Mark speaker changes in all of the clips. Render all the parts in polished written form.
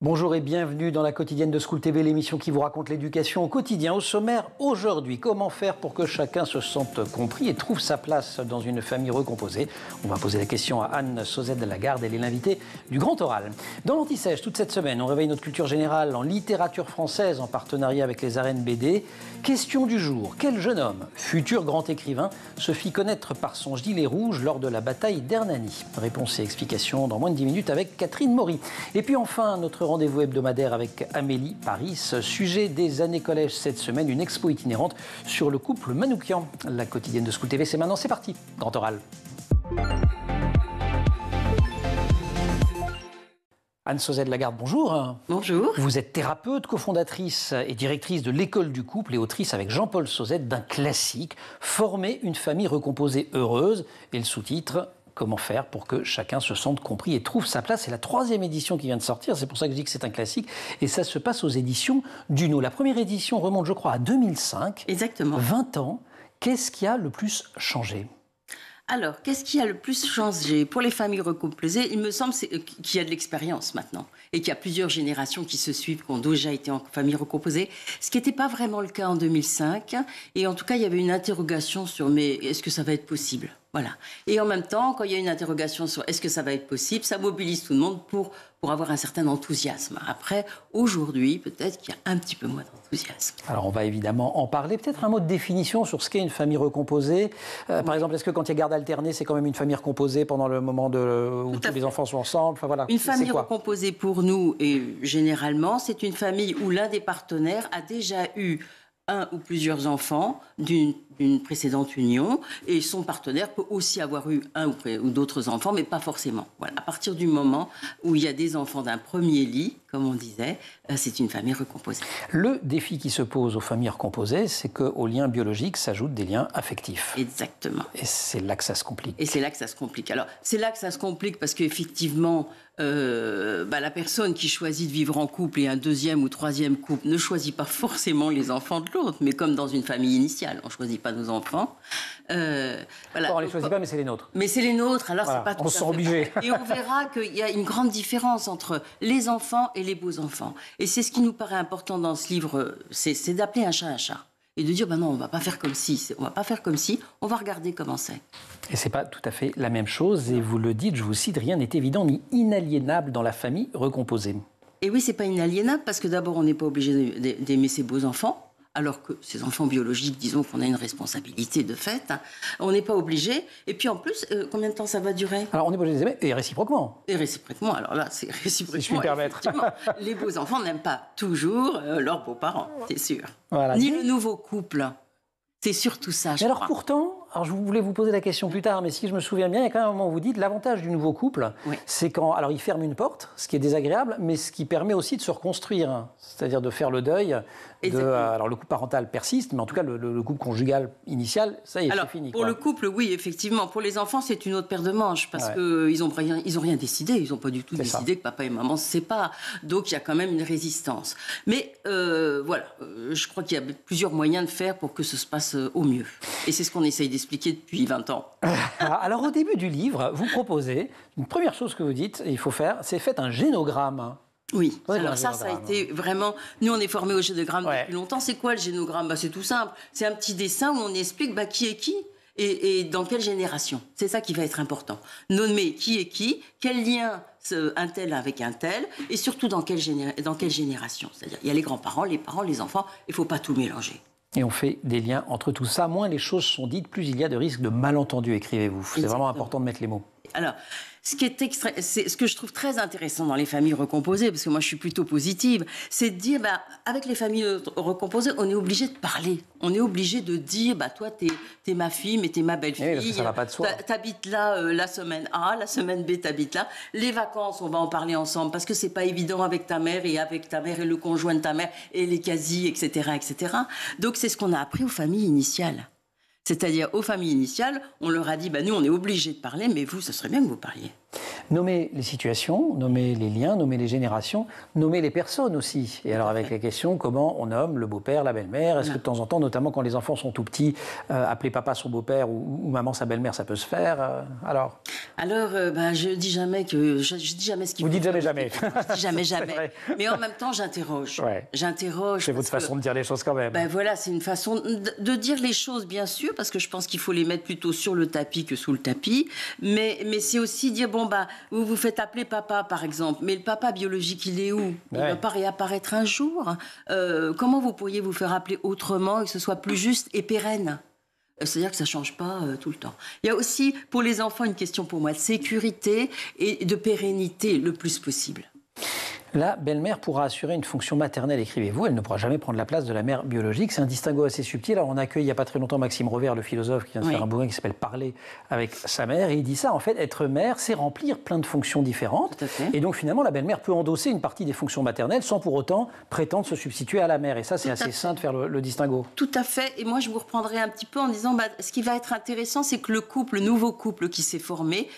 Speaker 1: Bonjour et bienvenue dans la quotidienne de School TV, l'émission qui vous raconte l'éducation au quotidien. Au sommaire, aujourd'hui, comment faire pour que chacun se sente compris et trouve sa place dans une famille recomposée? On va poser la question à Anne Sauzet-Lagarde, elle est l'invitée du Grand Oral. Dans l'Anti-Sèche, toute cette semaine, on réveille notre culture générale en littérature française en partenariat avec les arènes BD. Question du jour, quel jeune homme, futur grand écrivain, se fit connaître par son gilet rouge lors de la bataille d'Hernani? Réponse et explication dans moins de 10 minutes avec Catherine Maury. Et puis enfin, notre rendez-vous hebdomadaire avec Amélie Paris. Sujet des années collège cette semaine, une expo itinérante sur le couple Manoukian. La quotidienne de School TV, c'est maintenant, c'est parti. Grand Oral. Anne Sauzet-Lagarde, bonjour.
Speaker 2: Bonjour.
Speaker 1: Vous êtes thérapeute, cofondatrice et directrice de l'École du couple et autrice avec Jean-Paul Sauzet d'un classique, Former une famille recomposée heureuse. Et le sous-titre, comment faire pour que chacun se sente compris et trouve sa place. C'est la 3e édition qui vient de sortir, c'est pour ça que je dis que c'est un classique. Et ça se passe aux éditions Duno. La première édition remonte, je crois, à 2005.
Speaker 2: Exactement.
Speaker 1: 20 ans. Qu'est-ce qui a le plus changé ?
Speaker 2: Alors, qu'est-ce qui a le plus changé pour les familles recomposées? Il me semble qu'il y a de l'expérience maintenant et qu'il y a plusieurs générations qui se suivent, qui ont déjà été en famille recomposée, ce qui n'était pas vraiment le cas en 2005. Et en tout cas, il y avait une interrogation sur mais est-ce que ça va être possible? Voilà. Et en même temps, quand il y a une interrogation sur est-ce que ça va être possible, ça mobilise tout le monde pour avoir un certain enthousiasme. Après, aujourd'hui, peut-être qu'il y a un petit peu moins d'enthousiasme.
Speaker 1: Alors, on va évidemment en parler. Peut-être un mot de définition sur ce qu'est une famille recomposée. Par exemple, est-ce que quand il y a garde alternée, c'est quand même une famille recomposée pendant le moment où tous les enfants sont ensemble? Enfin, voilà.
Speaker 2: Une famille recomposée pour nous, et généralement, c'est une famille où l'un des partenaires a déjà eu un ou plusieurs enfants d'une précédente union, et son partenaire peut aussi avoir eu un ou d'autres enfants, mais pas forcément. Voilà. À partir du moment où il y a des enfants d'un premier lit, comme on disait, c'est une famille recomposée.
Speaker 1: Le défi qui se pose aux familles recomposées, c'est qu'aux liens biologiques s'ajoutent des liens affectifs.
Speaker 2: Exactement.
Speaker 1: Et c'est là que ça se complique.
Speaker 2: Et c'est là que ça se complique. Alors, c'est là que ça se complique parce qu'effectivement, la personne qui choisit de vivre en couple et un deuxième ou troisième couple ne choisit pas forcément les enfants de l'autre, mais comme dans une famille initiale, on ne choisit pas nos enfants.
Speaker 1: Voilà. On ne les choisit pas, mais c'est les nôtres.
Speaker 2: Mais c'est les nôtres, alors
Speaker 1: voilà.
Speaker 2: C'est pas tout
Speaker 1: on se sent obligé.
Speaker 2: Et on verra qu'il y a une grande différence entre les enfants et les beaux-enfants. Et c'est ce qui nous paraît important dans ce livre, c'est d'appeler un chat un chat. Et de dire, non, on ne va pas faire comme si, on va regarder comment c'est.
Speaker 1: Et ce n'est pas tout à fait la même chose, et vous le dites, je vous cite, rien n'est évident ni inaliénable dans la famille recomposée.
Speaker 2: Et oui, ce n'est pas inaliénable, parce que d'abord, on n'est pas obligé d'aimer ses beaux-enfants, alors que ces enfants biologiques, disons qu'on a une responsabilité de fait, hein. On n'est pas obligé. Et puis en plus, combien de temps ça va durer?
Speaker 1: Alors on n'est pas obligé d'aimer, et réciproquement.
Speaker 2: Et réciproquement, alors là, c'est réciproquement.
Speaker 1: Si je puis me permettre.
Speaker 2: Les beaux-enfants n'aiment pas toujours leurs beaux-parents, c'est sûr.
Speaker 1: Voilà.
Speaker 2: Ni le nouveau couple. C'est surtout ça, je crois.
Speaker 1: Pourtant, alors je voulais vous poser la question plus tard, mais si je me souviens bien, il y a quand même un moment où vous dites l'avantage du nouveau couple, oui, c'est quand, alors il ferme une porte, ce qui est désagréable, mais ce qui permet aussi de se reconstruire, c'est-à-dire de faire le deuil. Alors le couple parental persiste, mais en tout cas le couple conjugal initial, ça y est, c'est fini.
Speaker 2: Pour le couple, oui, effectivement. Pour les enfants, c'est une autre paire de manches, parce qu'ils n'ont rien décidé, ils n'ont pas du tout décidé que papa et maman se séparent. Donc il y a quand même une résistance. Mais voilà, je crois qu'il y a plusieurs moyens de faire pour que ce se passe au mieux. Et c'est ce qu'on essaye d'expliquer depuis 20 ans.
Speaker 1: Alors au début du livre, vous proposez, une première chose que vous dites, il faut faire, c'est faites un génogramme.
Speaker 2: Oui, alors ça a été vraiment... Nous, on est formés au génogramme depuis longtemps. C'est quoi le génogramme? C'est tout simple. C'est un petit dessin où on explique qui est qui et dans quelle génération. C'est ça qui va être important. Nommer qui est qui, quel lien un tel avec un tel, et surtout dans quelle génération. C'est-à-dire, il y a les grands-parents, les parents, les enfants. Il ne faut pas tout mélanger.
Speaker 1: Et on fait des liens entre tout ça. Moins les choses sont dites, plus il y a de risques de malentendus, écrivez-vous. C'est vraiment important de mettre les mots.
Speaker 2: Alors, ce que je trouve très intéressant dans les familles recomposées, parce que moi je suis plutôt positive, c'est de dire, avec les familles recomposées, on est obligé de parler. On est obligé de dire, toi t'es ma fille, mais t'es ma belle-fille.
Speaker 1: Oui, ça va pas de soi.
Speaker 2: T'habites là la semaine A, la semaine B, t'habites là. Les vacances, on va en parler ensemble, parce que c'est pas évident avec ta mère et le conjoint de ta mère et les quasi, etc., etc. Donc c'est ce qu'on a appris aux familles initiales. C'est-à-dire, aux familles initiales, on leur a dit, nous, on est obligés de parler, mais vous, ce serait bien que vous parliez.
Speaker 1: Nommer les situations, nommer les liens, nommer les générations, nommer les personnes aussi. Et alors avec la question, comment on nomme le beau-père, la belle-mère? Est-ce que de temps en temps, notamment quand les enfants sont tout petits, appeler papa son beau-père ou maman sa belle-mère, ça peut se faire Alors,
Speaker 2: je dis jamais je dis jamais ce qu'il faut.
Speaker 1: Vous dites jamais jamais.
Speaker 2: Je dis jamais. Mais en même temps, j'interroge.
Speaker 1: Ouais.
Speaker 2: J'interroge.
Speaker 1: C'est votre façon de dire les choses quand même.
Speaker 2: Voilà, c'est une façon de dire les choses, bien sûr, parce que je pense qu'il faut les mettre plutôt sur le tapis que sous le tapis. Mais c'est aussi dire, vous vous faites appeler papa, par exemple. Mais le papa biologique, il est où? Il ne va pas réapparaître un jour. Comment vous pourriez vous faire appeler autrement et que ce soit plus juste et pérenne? C'est-à-dire que ça ne change pas tout le temps. Il y a aussi, pour les enfants, une question pour moi de sécurité et de pérennité le plus possible.
Speaker 1: La belle-mère pourra assurer une fonction maternelle, écrivez-vous. Elle ne pourra jamais prendre la place de la mère biologique. C'est un distinguo assez subtil. Alors, on accueille il n'y a pas très longtemps Maxime Rovère, le philosophe, qui vient de faire un bouquin qui s'appelle « Parler avec sa mère ». Et il dit ça, en fait, être mère, c'est remplir plein de fonctions différentes.
Speaker 2: Tout à fait.
Speaker 1: Et donc, finalement, la belle-mère peut endosser une partie des fonctions maternelles sans pour autant prétendre se substituer à la mère. Et ça, c'est assez sain de faire le distinguo.
Speaker 2: Tout à fait. Et moi, je vous reprendrai un petit peu en disant, ce qui va être intéressant, c'est que le nouveau couple qui s'est formé,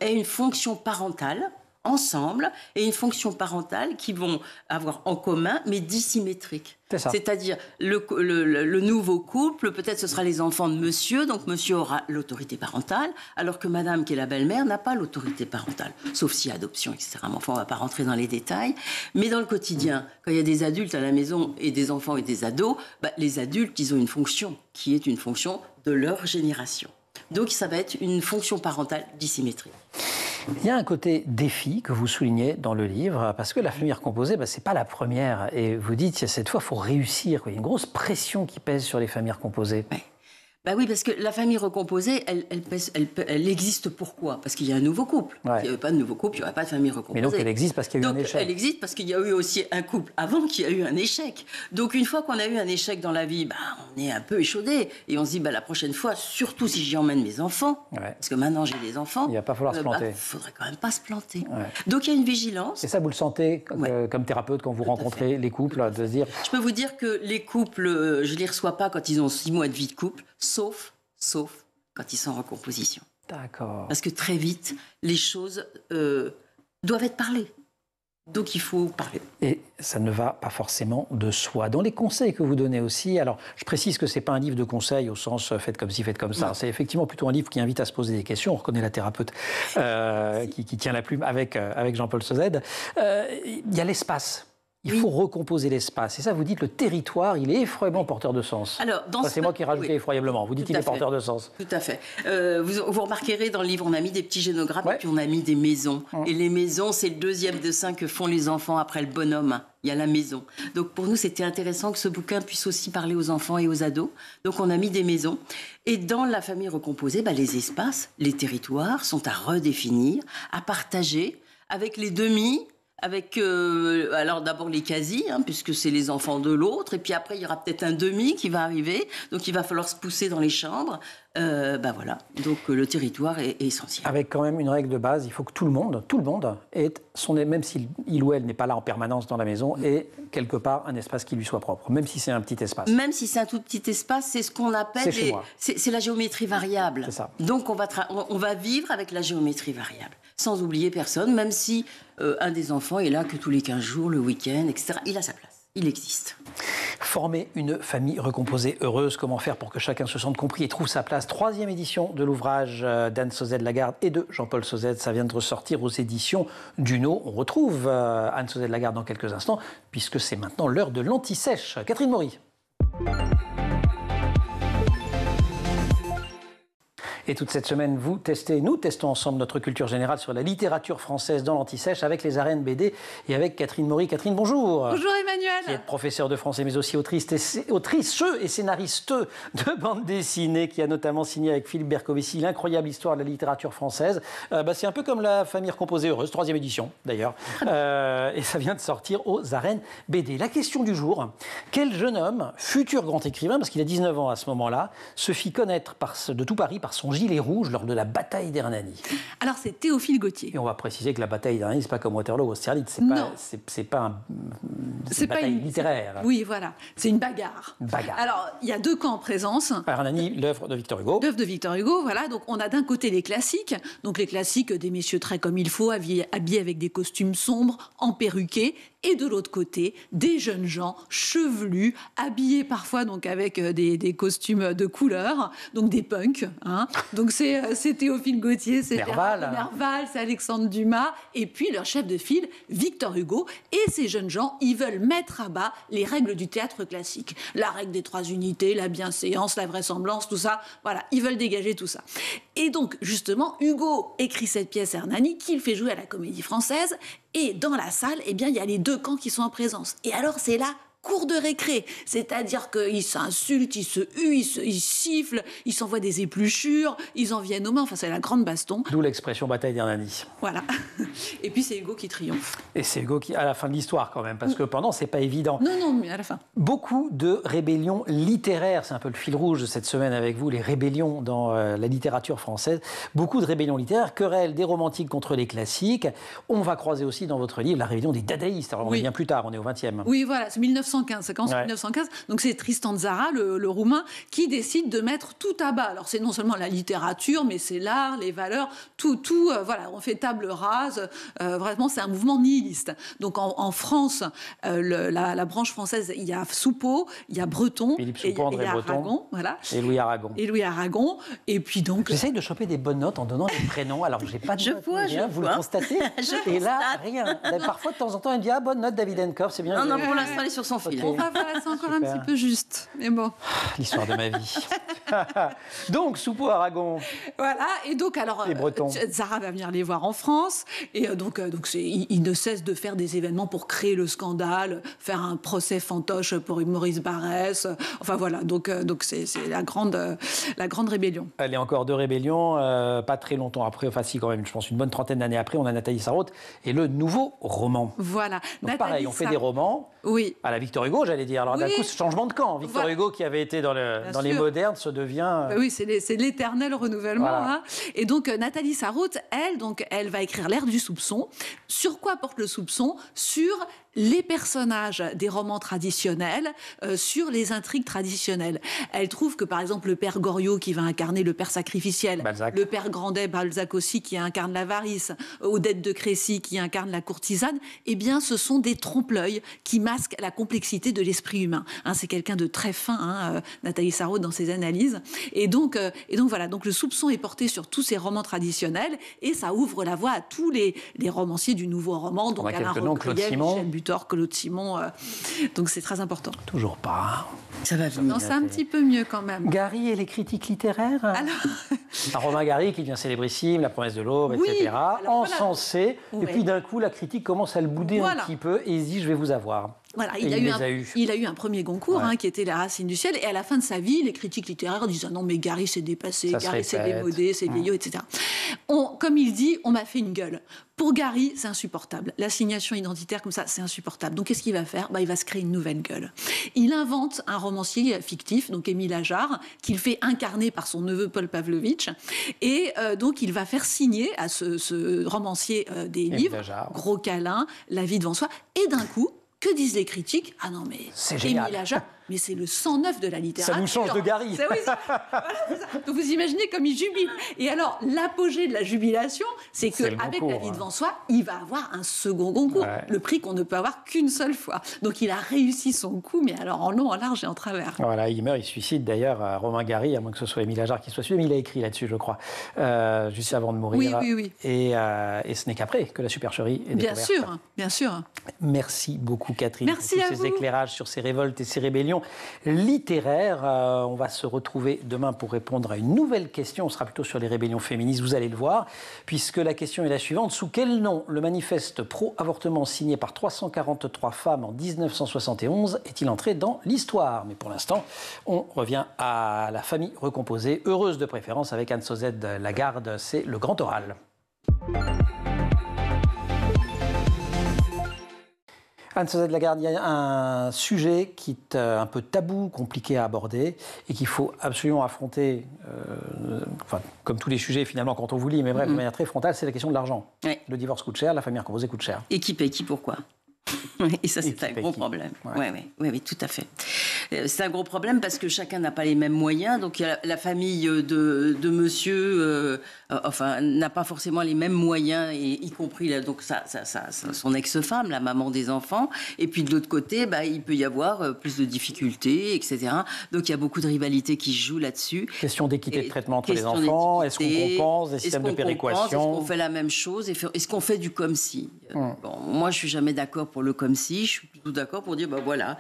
Speaker 2: ait une fonction parentale, ensemble, et une fonction parentale qui vont avoir en commun, mais dissymétriques. C'est-à-dire, le nouveau couple, peut-être ce sera les enfants de monsieur, donc monsieur aura l'autorité parentale, alors que madame, qui est la belle-mère, n'a pas l'autorité parentale, sauf si adoption, etc. Mais enfin, on ne va pas rentrer dans les détails. Mais dans le quotidien, quand il y a des adultes à la maison, et des enfants et des ados, les adultes, ils ont une fonction, qui est une fonction de leur génération. Donc, ça va être une fonction parentale dissymétrique.
Speaker 1: Il y a un côté défi que vous soulignez dans le livre, parce que la famille recomposée, ce n'est pas la première. Et vous dites, cette fois, il faut réussir. Il y a une grosse pression qui pèse sur les familles recomposées.
Speaker 2: Ouais. Oui, parce que la famille recomposée, elle existe pourquoi? Parce qu'il y a un nouveau couple. S'il n'y avait pas de nouveau couple, il n'y aurait pas de famille recomposée.
Speaker 1: Mais donc elle existe parce qu'il y a eu un échec.
Speaker 2: Elle existe parce qu'il y a eu aussi un couple avant qui a eu un échec. Donc une fois qu'on a eu un échec dans la vie, on est un peu échaudé. Et on se dit, la prochaine fois, surtout si j'y emmène mes enfants, parce que maintenant j'ai des enfants,
Speaker 1: il ne va pas falloir se planter.
Speaker 2: Il ne faudrait quand même pas se planter. Ouais. Donc il y a une vigilance.
Speaker 1: Et ça, vous le sentez comme thérapeute quand vous rencontrez les couples, de se dire...
Speaker 2: Je peux vous dire que les couples, je ne les reçois pas quand ils ont 6 mois de vie de couple, sauf quand ils sont en recomposition.
Speaker 1: D'accord.
Speaker 2: Parce que très vite, les choses doivent être parlées. Donc il faut parler.
Speaker 1: Et ça ne va pas forcément de soi. Dans les conseils que vous donnez aussi, alors je précise que ce n'est pas un livre de conseils au sens faites comme ci, faites comme ça. C'est effectivement plutôt un livre qui invite à se poser des questions. On reconnaît la thérapeute qui tient la plume avec Jean-Paul Sauzet. Il y a l'espace. Il faut recomposer l'espace. Et ça, vous dites, le territoire, il est effroyablement porteur de sens. Alors, c'est moi qui ai rajouté effroyablement. Vous dites qu'il est porteur de sens.
Speaker 2: Tout à fait. Vous remarquerez, dans le livre, on a mis des petits génogrammes et puis on a mis des maisons. Et les maisons, c'est le 2e dessin que font les enfants après le bonhomme. Il y a la maison. Donc, pour nous, c'était intéressant que ce bouquin puisse aussi parler aux enfants et aux ados. Donc, on a mis des maisons. Et dans la famille recomposée, les espaces, les territoires sont à redéfinir, à partager avec les demi. Avec, alors d'abord les quasi, puisque c'est les enfants de l'autre, et puis après il y aura peut-être un demi qui va arriver, donc il va falloir se pousser dans les chambres. Voilà, donc le territoire est essentiel.
Speaker 1: Avec quand même une règle de base, il faut que tout le monde ait même s'il ou elle n'est pas là en permanence dans la maison, ait quelque part un espace qui lui soit propre, même si c'est un petit espace.
Speaker 2: Même si c'est un tout petit espace, c'est ce qu'on appelle c'est la géométrie variable.
Speaker 1: C'est ça.
Speaker 2: Donc on va vivre avec la géométrie variable, sans oublier personne, même si un des enfants est là que tous les 15 jours, le week-end, etc. Il a sa place. Il existe.
Speaker 1: Former une famille recomposée heureuse, comment faire pour que chacun se sente compris et trouve sa place. 3e édition de l'ouvrage d'Anne Sauzet-Lagarde et de Jean-Paul Sauzet. Ça vient de ressortir aux éditions Duno. On retrouve Anne Sauzet-Lagarde dans quelques instants, puisque c'est maintenant l'heure de l'anti-sèche. Catherine Maury. Et toute cette semaine, nous testons ensemble notre culture générale sur la littérature française dans l'Anti-Sèche avec les arènes BD et avec Catherine Maury. Catherine, bonjour.
Speaker 3: Bonjour Emmanuel.
Speaker 1: Qui est professeure de français, mais aussi autrice et scénariste de bande dessinée, qui a notamment signé avec Philippe Bercovici l'incroyable histoire de la littérature française. C'est un peu comme la famille recomposée heureuse, 3e édition d'ailleurs. Et ça vient de sortir aux arènes BD. La question du jour, quel jeune homme, futur grand écrivain, parce qu'il a 19 ans à ce moment-là, se fit connaître de tout Paris par son gilet rouge lors de la bataille d'Hernani.
Speaker 3: Alors, c'est Théophile Gautier.
Speaker 1: Et on va préciser que la bataille d'Hernani, c'est pas comme Waterloo ou Austerlitz, c'est pas une bataille littéraire.
Speaker 3: Oui, voilà, c'est une bagarre. Alors, il y a deux camps en présence.
Speaker 1: Hernani, l'œuvre de Victor Hugo.
Speaker 3: L'œuvre de Victor Hugo, voilà. Donc, on a d'un côté les classiques, donc les classiques des messieurs très comme il faut, habillés avec des costumes sombres, emperruqués, et de l'autre côté, des jeunes gens chevelus, habillés parfois donc avec des costumes de couleur, donc des punks. Hein. Donc c'est Théophile Gautier, c'est Nerval, c'est Alexandre Dumas, et puis leur chef de file, Victor Hugo. Et ces jeunes gens, ils veulent mettre à bas les règles du théâtre classique. La règle des 3 unités, la bienséance, la vraisemblance, tout ça. Voilà, ils veulent dégager tout ça. Et donc, justement, Hugo écrit cette pièce Hernani qu'il fait jouer à la Comédie Française. Et dans la salle, eh bien, il y a les deux camps qui sont en présence. Et alors, c'est là cour de récré, c'est-à-dire qu'ils s'insultent, ils se huent, ils sifflent, ils s'envoient des épluchures, ils en viennent aux mains, enfin c'est la grande baston.
Speaker 1: D'où l'expression bataille d'Hernani.
Speaker 3: Voilà. Et puis c'est Hugo qui triomphe.
Speaker 1: Et c'est Hugo qui, à la fin de l'histoire quand même, parce que pendant c'est pas évident.
Speaker 3: Non, mais à la fin.
Speaker 1: Beaucoup de rébellions littéraires, c'est un peu le fil rouge de cette semaine avec vous, les rébellions dans la littérature française. Beaucoup de rébellions littéraires, querelles des romantiques contre les classiques. On va croiser aussi dans votre livre la rébellion des dadaïstes. Alors on est bien plus tard, on est au XXe.
Speaker 3: Oui, voilà, c'est 1915, ça commence en 1915. Donc c'est Tristan Tzara, le Roumain, qui décide de mettre tout à bas. Alors c'est non seulement la littérature, mais c'est l'art, les valeurs, tout. Voilà, on fait table rase. Vraiment, c'est un mouvement nihiliste. Donc en France, la branche française, il y a Soupeau, il y a Breton,
Speaker 1: Philippe Soupeau, André Breton,
Speaker 3: Aragon, voilà.
Speaker 1: Et Louis Aragon.
Speaker 3: Et puis donc.
Speaker 1: J'essaye de choper des bonnes notes en donnant les prénoms. Alors j'ai pas de notes, vous le constatez. Et là, rien. Parfois de temps en temps, il dit bonne note David Enkoff, c'est bien.
Speaker 2: Non, pour l'instant, elle est sur son fil.
Speaker 3: Voilà, c'est encore un petit peu juste, mais bon.
Speaker 1: L'histoire de ma vie. Donc, Soupeau, Aragon.
Speaker 3: Voilà, et donc, alors, Tzara va venir les voir en France, et donc il ne cesse de faire des événements pour créer le scandale, faire un procès fantoche pour Maurice Barrès, enfin voilà, donc c'est la grande rébellion.
Speaker 1: Elle est encore de rébellion, pas très longtemps après, enfin si quand même, je pense une bonne trentaine d'années après, on a Nathalie Sarraute et le nouveau roman.
Speaker 3: Voilà.
Speaker 1: Donc pareil, on fait des romans à la Victor Hugo, j'allais dire. Alors d'un coup, ce changement de camp. Victor Hugo, qui avait été dans les modernes, se devient...
Speaker 3: Oui, c'est l'éternel renouvellement. Voilà. Hein. Et donc, Nathalie Sarraute, elle va écrire L'ère du soupçon. Sur quoi porte le soupçon ? Sur les personnages des romans traditionnels, sur les intrigues traditionnelles. Elle trouve que, par exemple, le père Goriot, qui va incarner le père sacrificiel,
Speaker 1: Balzac.
Speaker 3: Le père Grandet, Balzac aussi, qui incarne l'avarice, Odette de Crécy, qui incarne la courtisane, eh bien, ce sont des trompe-l'œil qui masquent la complexité de l'esprit humain. Hein, c'est quelqu'un de très fin, Nathalie Sarraute, dans ses analyses. Et donc voilà, donc le soupçon est porté sur tous ces romans traditionnels, et ça ouvre la voie à tous les romanciers du nouveau roman, donc Alain Recreil, Michel Butor, Claude Simon. Donc c'est très important.
Speaker 1: Toujours pas.
Speaker 2: Ça va venir.
Speaker 3: Non, c'est un petit peu mieux quand même.
Speaker 1: Gary et les critiques littéraires. Un Romain Gary qui devient célébrissime, La promesse de l'aube, etc. Encensé. Et puis d'un coup, la critique commence à le bouder un petit peu et il se dit, je vais vous avoir.
Speaker 3: Voilà, il a eu un premier Goncourt qui était La Racine du ciel, et à la fin de sa vie, les critiques littéraires disent non mais Gary s'est dépassé, Gary s'est démodé, c'est vieillot, etc. Comme il dit, on m'a fait une gueule. Pour Gary, c'est insupportable. L'assignation identitaire comme ça, c'est insupportable. Donc qu'est-ce qu'il va faire ? Il va se créer une nouvelle gueule. Il invente un romancier fictif, donc Émile Ajar, qu'il fait incarner par son neveu Paul Pavlovitch, et donc il va faire signer à ce romancier des livres, Gros câlin, La vie devant soi, et d'un coup, que disent les critiques ? Ah non, mais Émile Ajar, mais c'est le 109 de la littérature.
Speaker 1: Ça nous change de Gary.
Speaker 3: Donc vous imaginez comme il jubile. Et alors, l'apogée de la jubilation, c'est qu'avec La vie devant soi, il va avoir un second Goncourt. Le prix qu'on ne peut avoir qu'une seule fois. Donc il a réussi son coup, mais alors en long, en large et en travers.
Speaker 1: Voilà, il meurt, il se suicide d'ailleurs, Romain Gary, à moins que ce soit Émile Ajar qui soit suivi, mais il a écrit là-dessus, je crois, juste avant de mourir.
Speaker 3: Oui.
Speaker 1: Et ce n'est qu'après que la supercherie est découverte.
Speaker 3: Bien sûr.
Speaker 1: Merci beaucoup, Catherine,
Speaker 3: Merci
Speaker 1: pour tous ces éclairages sur ces révoltes et ces rébellions littéraires. On va se retrouver demain pour répondre à une nouvelle question. On sera plutôt sur les rébellions féministes, vous allez le voir, puisque la question est la suivante. Sous quel nom le manifeste pro-avortement signé par 343 femmes en 1971 est-il entré dans l'histoire ? Mais pour l'instant, on revient à la famille recomposée, heureuse de préférence avec Anne Sauzet Lagarde. C'est le grand oral. Anne-Suzanne Lagarde, il y a un sujet qui est un peu tabou, compliqué à aborder et qu'il faut absolument affronter, comme tous les sujets finalement quand on vous lit, mais bref, de manière très frontale, c'est la question de l'argent.
Speaker 2: Oui.
Speaker 1: Le divorce coûte cher, la famille recomposée coûte cher.
Speaker 2: Et qui paye qui, pourquoi? Et ça, c'est un gros problème. Oui, tout à fait. C'est un gros problème parce que chacun n'a pas les mêmes moyens. Donc, la famille de monsieur n'a pas forcément les mêmes moyens, y compris donc son ex-femme, la maman des enfants. Et puis, de l'autre côté, il peut y avoir plus de difficultés, etc. Donc, il y a beaucoup de rivalités qui se jouent là-dessus.
Speaker 1: Question d'équité de traitement entre les enfants. Est-ce qu'on compense des systèmes de péréquation?
Speaker 2: Est-ce qu'on fait la même chose? Est-ce qu'on fait du comme si? Bon, moi, je suis jamais d'accord pour le comme si. Je suis plutôt d'accord pour dire, voilà,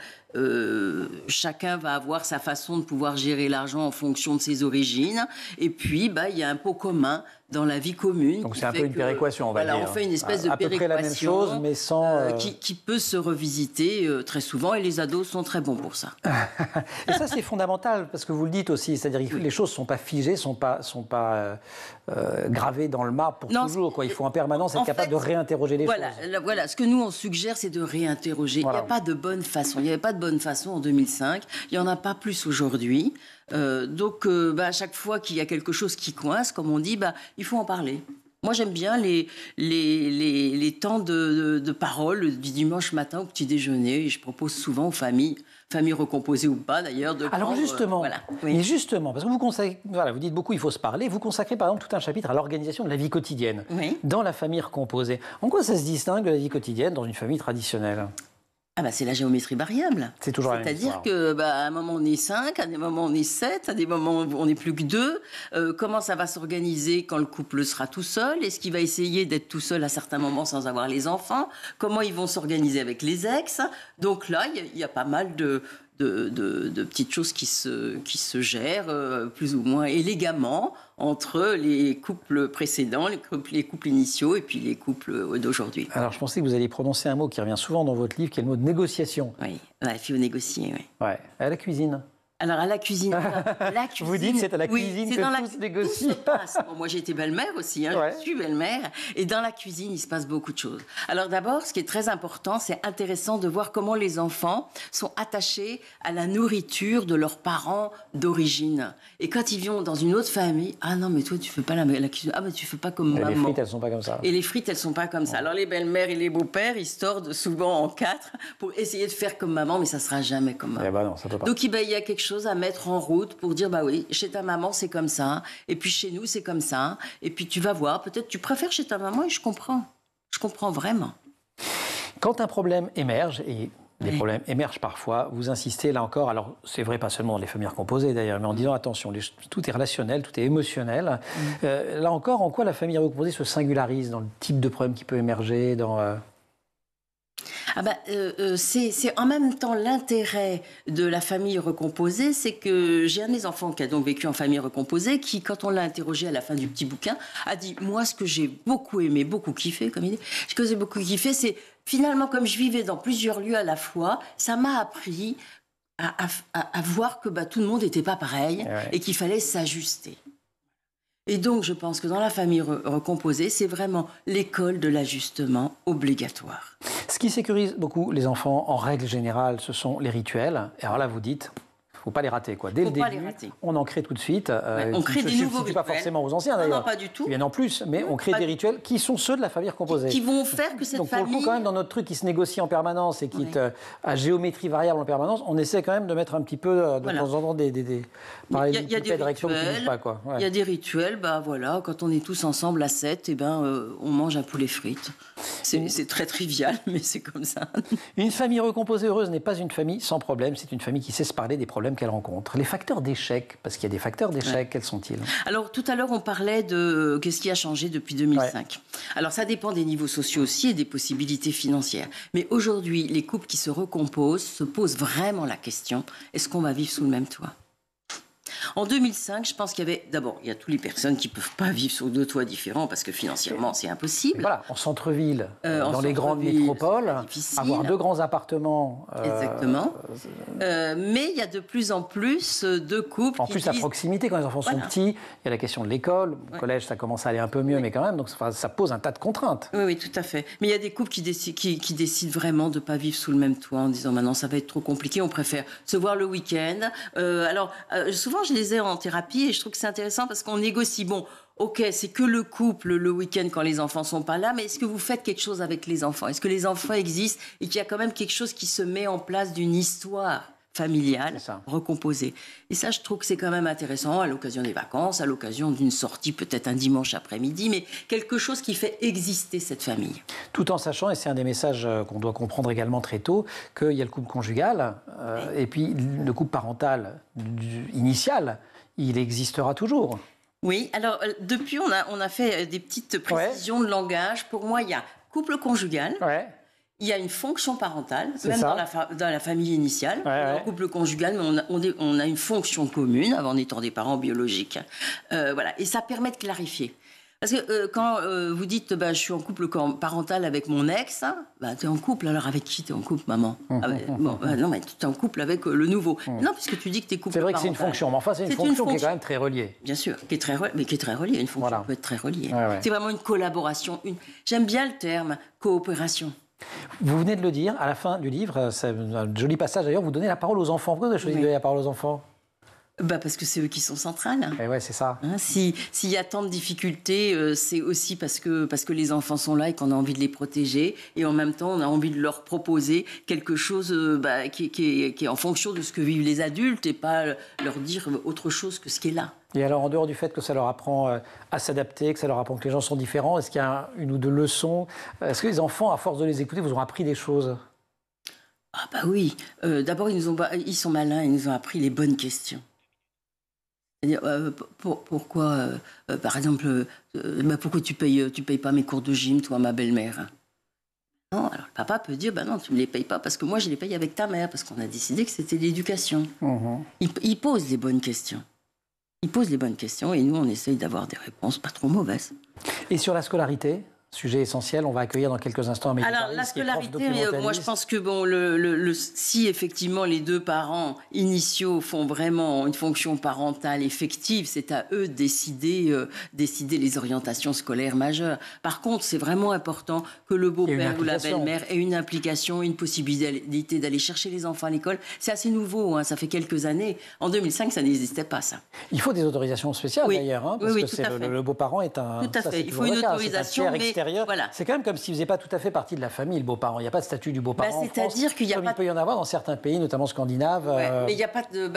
Speaker 2: chacun va avoir sa façon de pouvoir gérer l'argent en fonction de ses origines. Et puis, il y a un pot commun dans la vie commune.
Speaker 1: Donc c'est un peu une péréquation, on va dire.
Speaker 2: On fait une espèce de péréquation.
Speaker 1: À peu près la même chose, mais sans...
Speaker 2: qui peut se revisiter très souvent, et les ados sont très bons pour ça.
Speaker 1: Et ça, c'est fondamental, parce que vous le dites aussi, c'est-à-dire que les choses ne sont pas figées, sont pas gravées dans le marbre pour toujours. Quoi. Il faut en permanence être capable de réinterroger les choses.
Speaker 2: Voilà, ce que nous, on suggère, c'est de réinterroger. Voilà. Il n'y a pas de bonne façon. Il n'y avait pas de bonne façon en 2005. Il n'y en a pas plus aujourd'hui. Donc, à chaque fois qu'il y a quelque chose qui coince, comme on dit, il faut en parler. Moi, j'aime bien les temps de parole du dimanche matin au petit déjeuner. Et je propose souvent aux familles recomposées ou pas d'ailleurs, de
Speaker 1: Alors
Speaker 2: prendre,
Speaker 1: justement, mais justement, parce que vous dites beaucoup, il faut se parler. Vous consacrez par exemple tout un chapitre à l'organisation de la vie quotidienne dans la famille recomposée. En quoi ça se distingue de la vie quotidienne dans une famille traditionnelle?
Speaker 2: C'est la géométrie variable.
Speaker 1: C'est toujours la même
Speaker 2: histoire. C'est-à-dire qu'à un moment on est 5, à des moments on est 7, à des moments on n'est plus que 2. Comment ça va s'organiser quand le couple sera tout seul? Est-ce qu'il va essayer d'être tout seul à certains moments sans avoir les enfants? Comment ils vont s'organiser avec les ex? Donc là, il y a pas mal de petites choses qui se gèrent plus ou moins élégamment entre les couples précédents, les couples initiaux et puis les couples d'aujourd'hui.
Speaker 1: Alors, je pensais que vous alliez prononcer un mot qui revient souvent dans votre livre, qui est le mot de négociation.
Speaker 2: Oui, il faut négocier, oui.
Speaker 1: Ouais. À la cuisine.
Speaker 2: Alors, à la cuisine,
Speaker 1: vous dites c'est à la cuisine que tout se négocie.
Speaker 2: Tout se passe. Bon, moi, j'ai été belle-mère aussi, je suis belle-mère. Et dans la cuisine, il se passe beaucoup de choses. Alors d'abord, ce qui est très important, c'est intéressant de voir comment les enfants sont attachés à la nourriture de leurs parents d'origine. Et quand ils vont dans une autre famille, ah non, mais toi, tu fais pas la cuisine. Ah, mais tu fais pas comme maman.
Speaker 1: Les frites, elles sont pas comme ça.
Speaker 2: Et les frites, elles sont pas comme ça. Alors les belles-mères et les beaux-pères, ils se tordent souvent en 4 pour essayer de faire comme maman, mais ça sera jamais comme maman.
Speaker 1: Non, ça peut pas.
Speaker 2: Donc il y a quelque chose à mettre en route pour dire oui, chez ta maman c'est comme ça, et puis chez nous c'est comme ça, et puis tu vas voir, peut-être tu préfères chez ta maman, et je comprends vraiment. Quand
Speaker 1: un problème émerge, et les problèmes émergent parfois, vous insistez là encore, alors c'est vrai pas seulement dans les familles recomposées d'ailleurs, mais en disant attention, tout est relationnel, tout est émotionnel. Là encore, en quoi la famille recomposée se singularise dans le type de problème qui peut émerger
Speaker 2: c'est en même temps l'intérêt de la famille recomposée, c'est que j'ai un de mes enfants qui a donc vécu en famille recomposée, qui, quand on l'a interrogé à la fin du petit bouquin, a dit « Moi, ce que j'ai beaucoup aimé, beaucoup kiffé, comme il dit, ce que j'ai beaucoup kiffé, c'est finalement, comme je vivais dans plusieurs lieux à la fois, ça m'a appris à voir que tout le monde n'était pas pareil et qu'il fallait s'ajuster. » Et donc, je pense que dans la famille recomposée, c'est vraiment l'école de l'ajustement obligatoire.
Speaker 1: Ce qui sécurise beaucoup les enfants, en règle générale, ce sont les rituels. Et alors là, vous dites, il ne faut pas les rater. Dès le début, on en crée tout de suite.
Speaker 2: On crée des nouveaux rituels.
Speaker 1: Pas forcément aux anciens, d'ailleurs.
Speaker 2: Non, pas du tout.
Speaker 1: Qui viennent en plus, mais on crée des rituels qui sont ceux de la famille recomposée.
Speaker 2: Qui vont faire que cette famille...
Speaker 1: Donc, pour le coup, quand même, dans notre truc qui se négocie en permanence et qui est à géométrie variable en permanence, on essaie quand même de mettre un petit peu, de temps en temps, des
Speaker 2: il y a des rituels, il y a des rituels, quand on est tous ensemble à 7, on mange un poulet frites. C'est très trivial, mais c'est comme ça.
Speaker 1: Une famille recomposée heureuse n'est pas une famille sans problème, c'est une famille qui sait se parler des problèmes qu'elle rencontre. Les facteurs d'échec, parce qu'il y a des facteurs d'échec, quels sont-ils?
Speaker 2: Alors, tout à l'heure, on parlait de qu'est-ce qui a changé depuis 2005. Alors, ça dépend des niveaux sociaux aussi et des possibilités financières. Mais aujourd'hui, les couples qui se recomposent se posent vraiment la question, est-ce qu'on va vivre sous le même toit? En 2005, je pense qu'il y avait... D'abord, il y a toutes les personnes qui ne peuvent pas vivre sur 2 toits différents parce que financièrement, c'est impossible.
Speaker 1: Voilà, en centre-ville, dans les grandes
Speaker 2: centre-ville,
Speaker 1: métropoles,
Speaker 2: difficile.
Speaker 1: avoir 2 grands appartements...
Speaker 2: Exactement. Mais il y a de plus en plus de couples
Speaker 1: En plus, la proximité, quand les enfants sont petits, il y a la question de l'école. Au collège, ça commence à aller un peu mieux, mais quand même, donc ça pose un tas de contraintes.
Speaker 2: Oui, tout à fait. Mais il y a des couples qui décident vraiment de ne pas vivre sous le même toit en disant maintenant ça va être trop compliqué, on préfère se voir le week-end. Souvent je les ai en thérapie et je trouve que c'est intéressant parce qu'on négocie. Bon, ok, c'est que le couple le week-end quand les enfants sont pas là, mais est-ce que vous faites quelque chose avec les enfants? Est-ce que les enfants existent et qu'il y a quand même quelque chose qui se met en place d'une histoire familiale recomposée? Et ça, je trouve que c'est quand même intéressant à l'occasion des vacances, à l'occasion d'une sortie peut-être un dimanche après-midi, mais quelque chose qui fait exister cette famille.
Speaker 1: Tout en sachant, et c'est un des messages qu'on doit comprendre également très tôt, qu'il y a le couple conjugal et puis le couple parental initial, il existera toujours.
Speaker 2: Oui, alors depuis on a fait des petites précisions de langage. Pour moi, il y a couple conjugal. Il y a une fonction parentale, même dans la famille initiale. En couple conjugal, mais on a une fonction commune, en étant des parents biologiques. Voilà. Et ça permet de clarifier. Parce que quand vous dites je suis en couple parental avec mon ex, tu es en couple, alors avec qui tu es en couple, maman? Non, mais tu es en couple avec le nouveau. Non, puisque tu dis que tu es couple parental.
Speaker 1: C'est vrai que c'est une fonction, mais enfin, c'est une fonction qui est quand même très reliée.
Speaker 2: Bien sûr, qui est très reliée. Une fonction peut être très reliée. C'est vraiment une collaboration. J'aime bien le terme coopération.
Speaker 1: Vous venez de le dire, à la fin du livre, c'est un joli passage d'ailleurs, vous donnez la parole aux enfants. Pourquoi vous avez choisi de donner la parole aux enfants?
Speaker 2: Parce que c'est eux qui sont centrales.
Speaker 1: Et c'est ça.
Speaker 2: S'il y a tant de difficultés, c'est aussi parce que les enfants sont là et qu'on a envie de les protéger. Et en même temps, on a envie de leur proposer quelque chose qui est en fonction de ce que vivent les adultes et pas leur dire autre chose que ce qui est là.
Speaker 1: Et alors, en dehors du fait que ça leur apprend à s'adapter, que ça leur apprend que les gens sont différents, est-ce qu'il y a une ou 2 leçons? Est-ce que les enfants, à force de les écouter, vous ont appris des choses?
Speaker 2: Oui. D'abord, ils sont malins, ils nous ont appris les bonnes questions. C'est-à-dire, pourquoi, par exemple, pourquoi tu payes pas mes cours de gym, toi, ma belle-mère? Non, alors le papa peut dire, non, tu ne me les payes pas parce que moi, je les paye avec ta mère, parce qu'on a décidé que c'était l'éducation. Il pose les bonnes questions. Il pose les bonnes questions et nous, on essaye d'avoir des réponses pas trop mauvaises.
Speaker 1: Et sur la scolarité, sujet essentiel, on va accueillir dans quelques instants Amélie Paris.
Speaker 2: Alors, la scolarité, moi je pense que si effectivement les 2 parents initiaux font vraiment une fonction parentale effective, c'est à eux de décider les orientations scolaires majeures. Par contre, c'est vraiment important que le beau-père ou la belle-mère ait une implication, une possibilité d'aller chercher les enfants à l'école. C'est assez nouveau, ça fait quelques années. En 2005, ça n'existait pas, ça.
Speaker 1: Il faut des autorisations spéciales d'ailleurs, parce que le beau-parent est un...
Speaker 2: Tout à fait, il faut une autorisation, mais...
Speaker 1: Voilà. C'est quand même comme s'il ne faisait pas tout à fait partie de la famille, le beau-parent. Il n'y a pas de statut du beau-parent en France,
Speaker 2: qu'il y a
Speaker 1: comme il peut y en avoir dans certains pays, notamment scandinaves.
Speaker 2: Mais il n'y a pas de...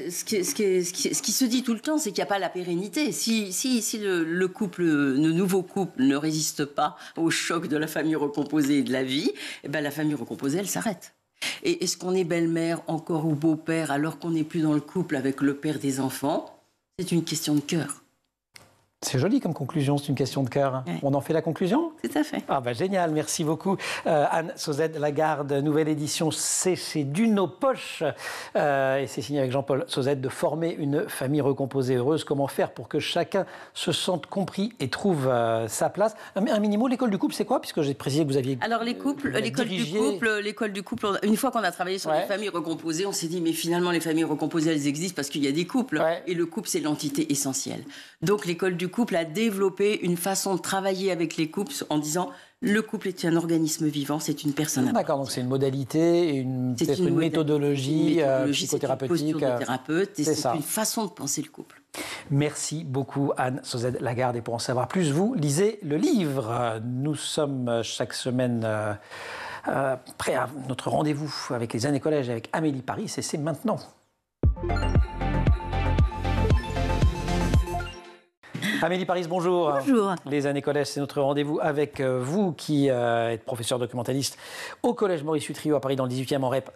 Speaker 2: ce qui se dit tout le temps, c'est qu'il n'y a pas la pérennité. Si le nouveau couple ne résiste pas au choc de la famille recomposée et de la vie, la famille recomposée, elle s'arrête. Et est-ce qu'on est belle-mère encore ou beau-père alors qu'on n'est plus dans le couple avec le père des enfants? C'est une question de cœur.
Speaker 1: C'est joli comme conclusion, c'est une question de cœur. On en fait la conclusion?
Speaker 2: Tout à fait.
Speaker 1: Génial, merci beaucoup. Anne Sauzet-Lagarde, nouvelle édition, c'est chez Duno Poche. Et c'est signé avec Jean-Paul Sauzet, de former une famille recomposée heureuse. Comment faire pour que chacun se sente compris et trouve sa place? Un mini-mot, l'école du couple, c'est quoi? Puisque j'ai précisé que vous aviez...
Speaker 2: Alors l'école du couple, une fois qu'on a travaillé sur les familles recomposées, on s'est dit, mais finalement les familles recomposées, elles existent parce qu'il y a des couples. Et le couple, c'est l'entité essentielle. Donc l'école du couple a développé une façon de travailler avec les couples en disant le couple est un organisme vivant, c'est une personne.
Speaker 1: D'accord, donc c'est une modalité, peut-être une méthodologie psychothérapeutique.
Speaker 2: C'est une façon de penser le couple.
Speaker 1: Merci beaucoup Anne Sauzet-Lagarde. Et pour en savoir plus, vous lisez le livre. Nous sommes chaque semaine prêts à notre rendez-vous avec les années collège avec Amélie Paris et c'est maintenant. Amélie Paris, bonjour.
Speaker 4: Bonjour.
Speaker 1: Les années collège, c'est notre rendez-vous avec vous qui êtes professeur documentaliste au collège Maurice Utrio à Paris dans le 18e en REP+.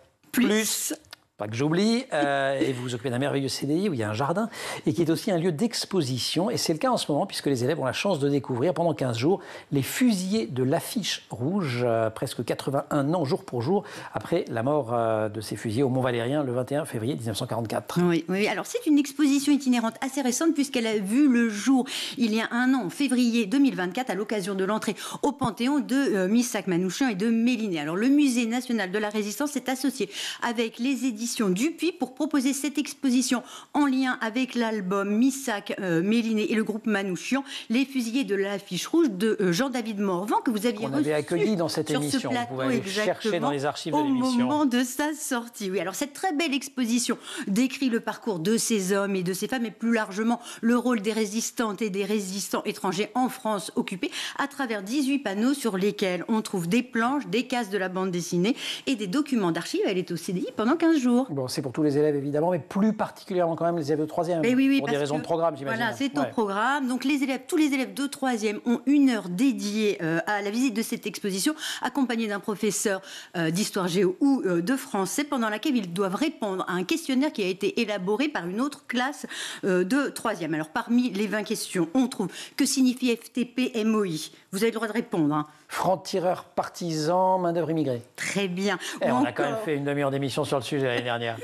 Speaker 1: pas que j'oublie, et vous vous occupez d'un merveilleux CDI où il y a un jardin et qui est aussi un lieu d'exposition. Et c'est le cas en ce moment puisque les élèves ont la chance de découvrir pendant 15 jours les fusillés de l'Affiche Rouge, presque 81 ans jour pour jour après la mort de ces fusillés au Mont-Valérien le 21 février 1944.
Speaker 4: Oui. Alors c'est une exposition itinérante assez récente puisqu'elle a vu le jour il y a un an, en février 2024, à l'occasion de l'entrée au Panthéon de Missak Manouchian et de Méliné. Alors le Musée national de la Résistance s'est associé avec les éditions Dupuis pour proposer cette exposition en lien avec l'album Missak, Méliné et le groupe Manouchian, les fusillés de l'Affiche Rouge de Jean-David Morvan, que vous aviez reçu
Speaker 1: accueilli dans cette
Speaker 4: sur
Speaker 1: émission.
Speaker 4: ce plateau,
Speaker 1: vous pouvez aller chercher dans les archives de l'émission.
Speaker 4: Au moment de sa sortie. Oui, alors cette très belle exposition décrit le parcours de ces hommes et de ces femmes et plus largement le rôle des résistantes et des résistants étrangers en France occupée à travers 18 panneaux sur lesquels on trouve des planches, des cases de la bande dessinée et des documents d'archives. Elle est au CDI pendant 15 jours.
Speaker 1: Bon, c'est pour tous les élèves évidemment, mais plus particulièrement quand même les élèves de 3e.
Speaker 4: Oui,
Speaker 1: pour des raisons de programme, j'imagine.
Speaker 4: Voilà, c'est au programme. Donc tous les élèves de 3e ont une heure dédiée à la visite de cette exposition, accompagnés d'un professeur d'histoire géo ou de français, pendant laquelle ils doivent répondre à un questionnaire qui a été élaboré par une autre classe de 3e. Alors parmi les 20 questions, on trouve que signifie FTP MOI. Vous avez le droit de répondre. Hein.
Speaker 1: Franc-tireur partisan, main-d'œuvre immigrée.
Speaker 4: Très bien.
Speaker 1: On a quand même fait une demi-heure d'émission sur le sujet l'année dernière.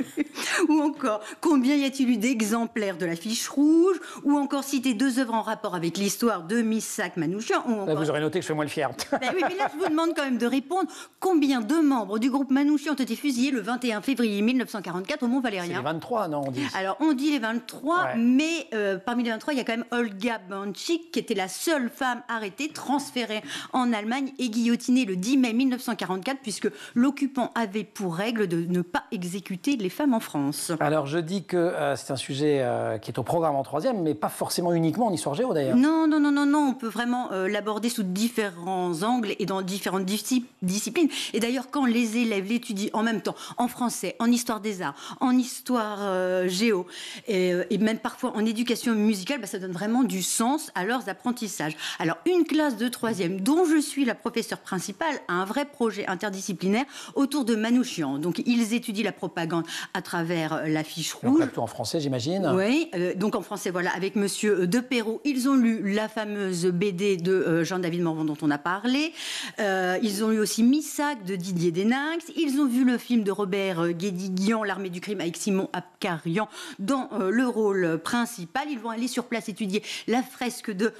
Speaker 4: Ou encore, combien y a-t-il eu d'exemplaires de l'Affiche Rouge? Ou encore, citer 2 œuvres en rapport avec l'histoire de Missak Manouchian.
Speaker 1: Là, vous aurez noté que je fais moins le fier.
Speaker 4: Oui, mais là, je vous demande quand même de répondre. Combien de membres du groupe Manouchian ont été fusillés le 21 février 1944 au Mont-Valérien?
Speaker 1: C'est les 23, non, on dit.
Speaker 4: Alors, on dit les 23, mais parmi les 23, il y a quand même Olga Banchik, qui était la seule femme arrêtée, transférée en Allemagne et guillotinée le 10 mai 1944, puisque l'occupant avait pour règle de ne pas exécuter les femmes en France.
Speaker 1: Alors, je dis que c'est un sujet qui est au programme en 3e, mais pas forcément uniquement en histoire géo, d'ailleurs.
Speaker 4: Non, on peut vraiment l'aborder sous différents angles et dans différentes disciplines. Et d'ailleurs, quand les élèves l'étudient en même temps, en français, en histoire des arts, en histoire géo, et même parfois en éducation musicale, ça donne vraiment du sens à leurs apprentissages. Alors, une classe de 3e, dont je suis la professeure principale, a un vrai projet interdisciplinaire autour de Manouchian. Donc, ils étudient la propagande à travers l'Affiche Rouge.
Speaker 1: Donc, tout en français, j'imagine.
Speaker 4: Oui, donc en français, voilà, avec monsieur De Perrault. Ils ont lu la fameuse BD de Jean-David Morvan dont on a parlé. Ils ont lu aussi Missak de Didier Deninx. Ils ont vu le film de Robert Guédiguian, L'Armée du crime, avec Simon Abkarian dans le rôle principal. Ils vont aller sur place étudier la fresque de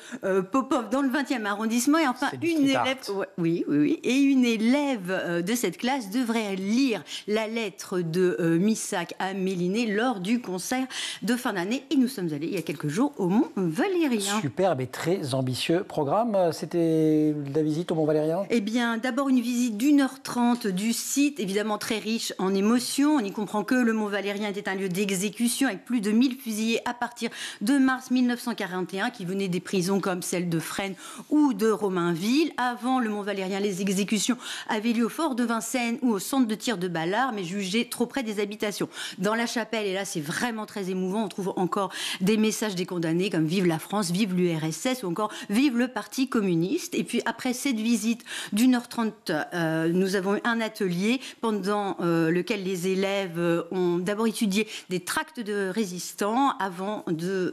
Speaker 4: Popov dans le 20e arrondissement. Et enfin, une élève, oui, et une élève de cette classe devrait lire la lettre de Missak à Méliné lors du concert de fin d'année. Et nous sommes allés il y a quelques jours au Mont-Valérien.
Speaker 1: Superbe et très ambitieux programme. C'était la visite au Mont-Valérien?
Speaker 4: Eh bien, d'abord une visite d'1h30 du site, évidemment très riche en émotions. On y comprend que le Mont-Valérien était un lieu d'exécution avec plus de 1000 fusillés à partir de mars 1941 qui venaient des prisons comme celle de Fresnes ou de Romainville. Avant le Mont-Valérien, les exécutions avaient lieu au fort de Vincennes ou au centre de tir de Ballard, mais jugées trop près des habitations. Dans la chapelle, et là c'est vraiment très émouvant, on trouve encore des messages des condamnés comme « Vive la France »,« Vive l'URSS » ou encore « Vive le Parti communiste ». Et puis après cette visite d'1h30, nous avons eu un atelier pendant lequel les élèves ont d'abord étudié des tracts de résistants avant de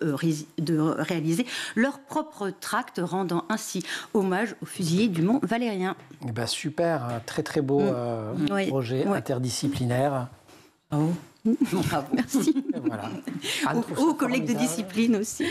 Speaker 4: réaliser leur propre tract, rendant ainsi hommage aux fusillés du Mont-Valérien.
Speaker 1: Super, un très très beau projet interdisciplinaire.
Speaker 4: Oh. Bravo. Merci.
Speaker 1: Voilà.
Speaker 4: Aux collègues de discipline aussi.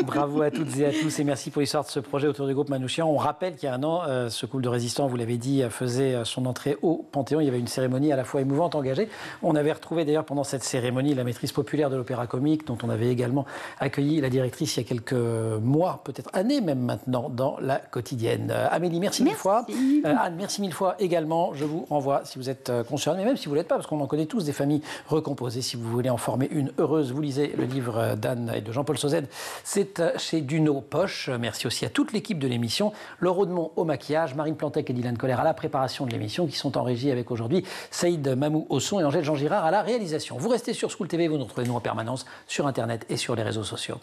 Speaker 1: Bravo à toutes et à tous et merci pour l'histoire de ce projet autour du groupe Manouchian. On rappelle qu'il y a un an, ce couple de résistants, vous l'avez dit, faisait son entrée au Panthéon. Il y avait une cérémonie à la fois émouvante, engagée. On avait retrouvé d'ailleurs pendant cette cérémonie la maîtrise populaire de l'Opéra Comique, dont on avait également accueilli la directrice il y a quelques mois, peut-être années même maintenant, dans la quotidienne. Amélie, merci mille fois. Anne, merci mille fois également. Je vous renvoie, si vous êtes concernés, mais même si vous ne l'êtes pas, parce qu'on en connaît tous des familles recomposées. Si vous voulez en former une heureuse, vous lisez le livre d'Anne et de Jean-Paul Sauzède. C'est chez Duno Poche. Merci aussi à toute l'équipe de l'émission. Laure Audemont au maquillage, Marine Plantec et Dylan Colère à la préparation de l'émission, qui sont en régie avec aujourd'hui Saïd Mamou au son et Angèle Jean-Girard à la réalisation. Vous restez sur School TV, vous nous retrouvez nous en permanence sur Internet et sur les réseaux sociaux.